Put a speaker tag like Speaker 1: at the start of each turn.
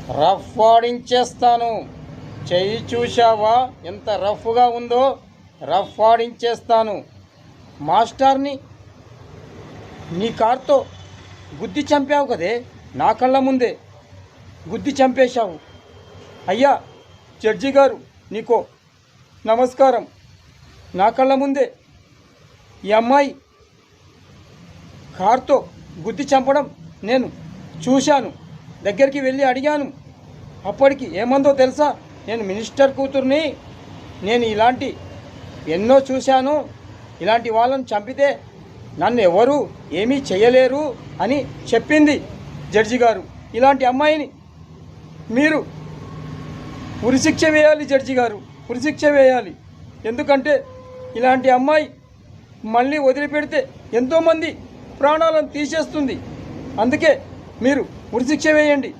Speaker 1: Rough ఆడించేస్తాను. చెయ్యి చూశావా ఎంత రఫ్గా ఉందో? రఫ్ ఆడించేస్తాను. మాస్టర్ని నీ కార్తో గుద్ది చంపావు కదే, నా కళ్ళ ముందే గుద్ది చంపేశావు. అయ్యా జడ్జి గారు, నీకో నమస్కారం. నా కళ్ళ ముందే ఈ అమ్మాయి కార్తో గుద్ది చంపడం నేను చూశాను. దగ్గరికి వెళ్ళి అడిగాను. అప్పటికి ఏమందో తెలుసా? నేను మినిస్టర్ కూతుర్ని, నేను ఇలాంటి ఎన్నో చూశాను. ఇలాంటి వాళ్ళని చంపితే నన్ను ఎవరు ఏమీ చేయలేరు అని చెప్పింది జడ్జి గారు. ఇలాంటి అమ్మాయిని మీరు ఉరిశిక్ష వేయాలి జడ్జి గారు, ఉరిశిక్ష వేయాలి. ఎందుకంటే ఇలాంటి అమ్మాయి మళ్ళీ వదిలిపెడితే ఎంతోమంది ప్రాణాలను తీసేస్తుంది. అందుకే మీరు ఉరిశిక్ష వేయండి.